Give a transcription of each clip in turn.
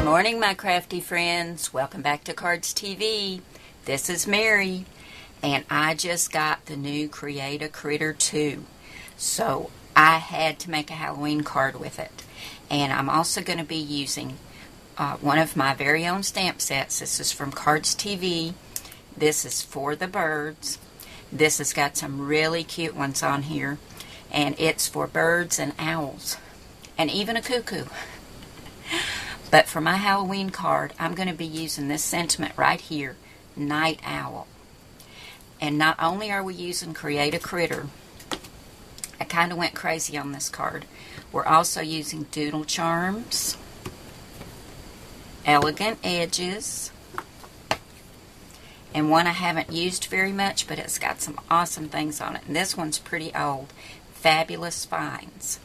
morning, my crafty friends. Welcome back to Cardz TV. This is Mary, and I just got the new Create a Critter 2. So I had to make a Halloween card with it. And I'm also going to be using one of my very own stamp sets. This is from Cardz TV. This is for the birds. This has got some really cute ones on here. And it's for birds and owls. And even a cuckoo. But for my Halloween card, I'm going to be using this sentiment right here, Night Owl. And not only are we using Create a Critter, I kind of went crazy on this card. We're also using Doodle Charms, Elegant Edges, and one I haven't used very much, but it's got some awesome things on it. And this one's pretty old, Fabulous Spines.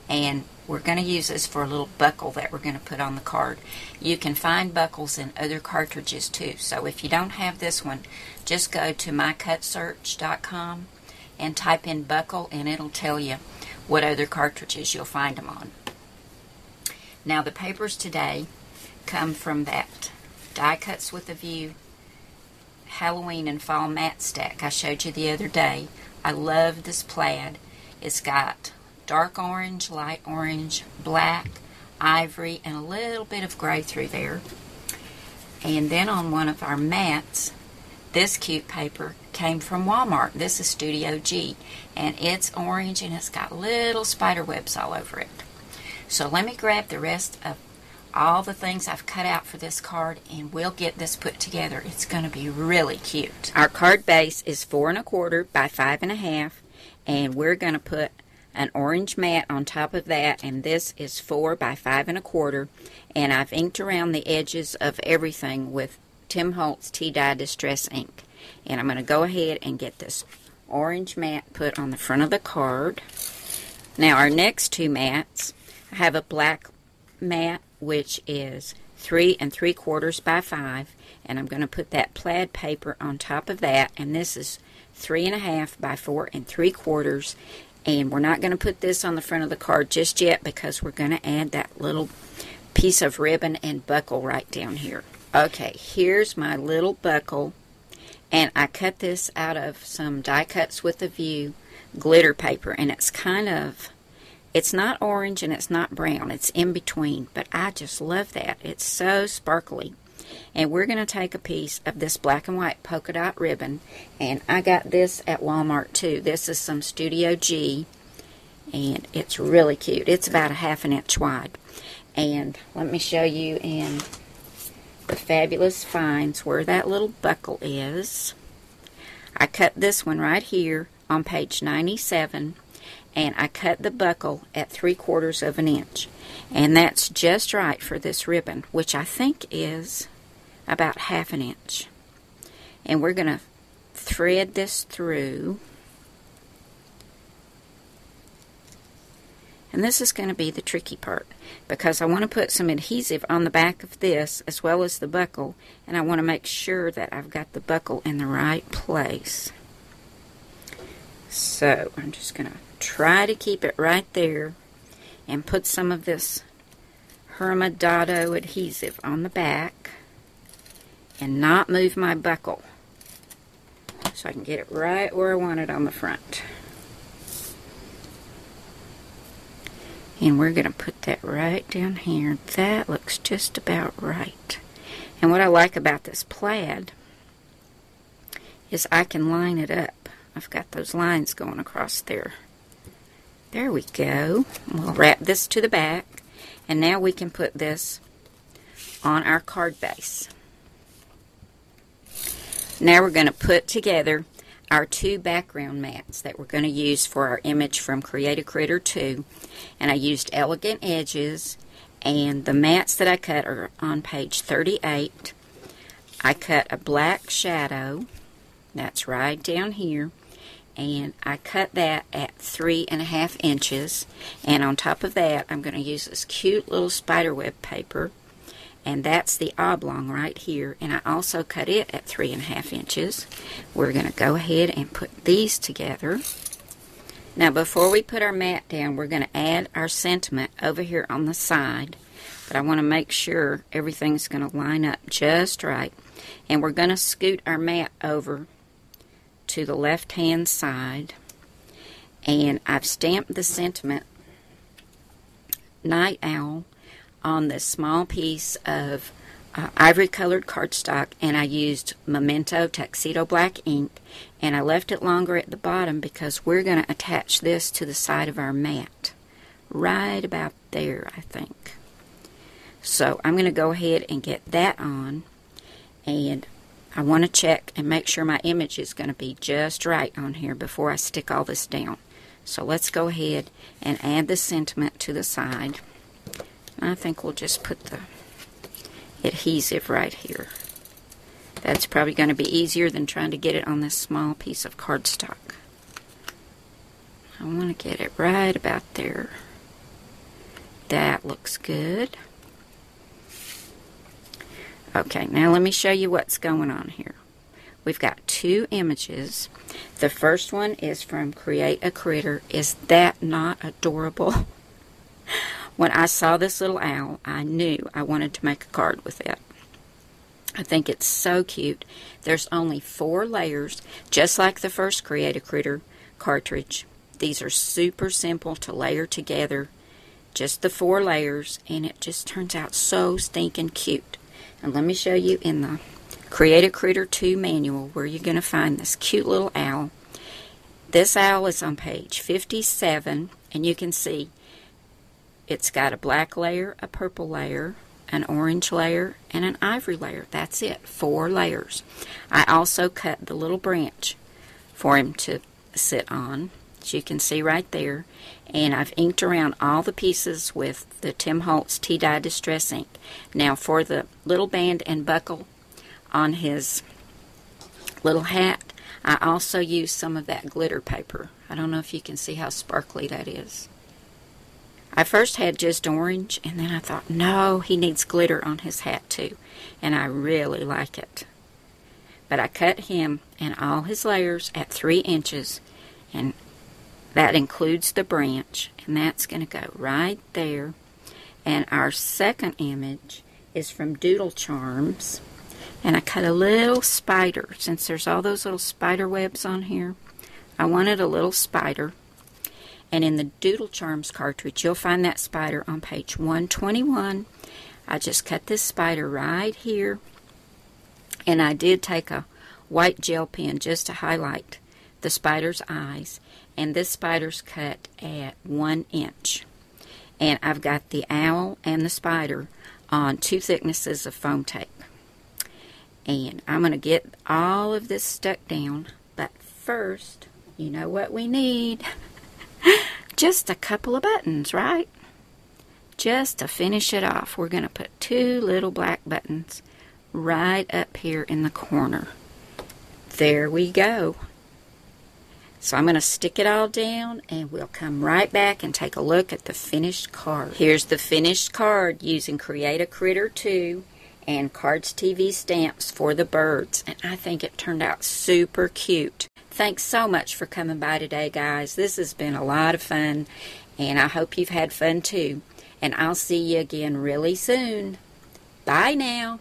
And we're going to use this for a little buckle that we're going to put on the card. You can find buckles in other cartridges too. So if you don't have this one, just go to mycutsearch.com and type in buckle, and it'll tell you what other cartridges you'll find them on. Now the papers today come from that Die Cuts with a View Halloween and Fall Matte Stack I showed you the other day. I love this plaid. It's got dark orange, light orange, black, ivory, and a little bit of gray through there. And then on one of our mats, this cute paper came from Walmart. This is Studio G, and it's orange and it's got little spider webs all over it. So let me grab the rest of all the things I've cut out for this card, and we'll get this put together. It's going to be really cute. Our card base is 4 1/4 by 5 1/2, and we're going to put an orange mat on top of that, and this is 4 by 5 1/4, and I've inked around the edges of everything with Tim Holtz Tea Dye Distress ink. And I'm going to go ahead and get this orange mat put on the front of the card. Now our next two mats, I have a black mat which is 3 3/4 by 5, and I'm going to put that plaid paper on top of that, and this is 3 1/2 by 4 3/4. And we're not going to put this on the front of the card just yet because we're going to add that little piece of ribbon and buckle right down here. Okay, here's my little buckle. And I cut this out of some Die Cuts with a View glitter paper. And it's it's not orange and it's not brown. It's in between. But I just love that. It's so sparkly. And we're going to take a piece of this black and white polka dot ribbon, and I got this at Walmart too. This is some Studio G, and it's really cute. It's about a 1/2 inch wide. And let me show you in the Fabulous Finds where that little buckle is. I cut this one right here on page 97, and I cut the buckle at 3/4 inch. And that's just right for this ribbon, which I think is about 1/2 inch. And we're going to thread this through. And this is going to be the tricky part, because I want to put some adhesive on the back of this as well as the buckle, and I want to make sure that I've got the buckle in the right place. So I'm just going to try to keep it right there and put some of this Hermadado adhesive on the back and not move my buckle so I can get it right where I want it on the front. And we're going to put that right down here. That looks just about right. And what I like about this plaid is I can line it up. I've got those lines going across there. There we go. We'll wrap this to the back, and now we can put this on our card base. Now we're going to put together our two background mats that we're going to use for our image from Create a Critter 2. And I used Elegant Edges, and the mats that I cut are on page 38. I cut a black shadow, that's right down here, and I cut that at 3 1/2 inches. And on top of that, I'm going to use this cute little spiderweb paper, and that's the oblong right here, and I also cut it at 3 1/2 inches. We're going to go ahead and put these together, Now before we put our mat down, we're going to add our sentiment over here on the side. But I want to make sure everything's going to line up just right. And we're going to scoot our mat over to the left-hand side. And I've stamped the sentiment Night Owl on this small piece of ivory-colored cardstock, and I used Memento Tuxedo Black ink, and I left it longer at the bottom because we're going to attach this to the side of our mat. Right about there, I think. So I'm going to go ahead and get that on, and I want to check and make sure my image is going to be just right on here before I stick all this down. So let's go ahead and add the sentiment to the side. I think we'll just put the adhesive right here. That's probably going to be easier than trying to get it on this small piece of cardstock. I want to get it right about there. That looks good. Okay, now let me show you what's going on here. We've got two images. The first one is from Create a Critter. Is that not adorable? When I saw this little owl, I knew I wanted to make a card with it. I think it's so cute. There's only 4 layers, just like the first Create a Critter cartridge. These are super simple to layer together. Just the 4 layers, and it just turns out so stinking cute. And let me show you in the Create a Critter 2 manual where you're going to find this cute little owl. This owl is on page 57, and you can see it's got a black layer, a purple layer, an orange layer, and an ivory layer. That's it, 4 layers. I also cut the little branch for him to sit on, as you can see right there. And I've inked around all the pieces with the Tim Holtz Tea-Dye Distress ink. Now for the little band and buckle on his little hat, I also used some of that glitter paper. I don't know if you can see how sparkly that is. I first had just orange, and then I thought, no, he needs glitter on his hat too. And I really like it. But I cut him and all his layers at 3 inches, and that includes the branch, and that's going to go right there. And our second image is from Doodle Charms, and I cut a little spider. Since there's all those little spider webs on here, I wanted a little spider. And in the Doodle Charms cartridge, you'll find that spider on page 121. I just cut this spider right here. And I did take a white gel pen just to highlight the spider's eyes. And this spider's cut at 1 inch. And I've got the owl and the spider on 2 thicknesses of foam tape. And I'm going to get all of this stuck down. But first, you know what we need? Just a couple of buttons, right? Just to finish it off, we're going to put 2 little black buttons right up here in the corner. There we go. So I'm going to stick it all down, and we'll come right back and take a look at the finished card. Here's the finished card using Create a Critter 2 and Cardz TV stamps for the birds. And I think it turned out super cute. Thanks so much for coming by today, guys. This has been a lot of fun, and I hope you've had fun too. And I'll see you again really soon. Bye now.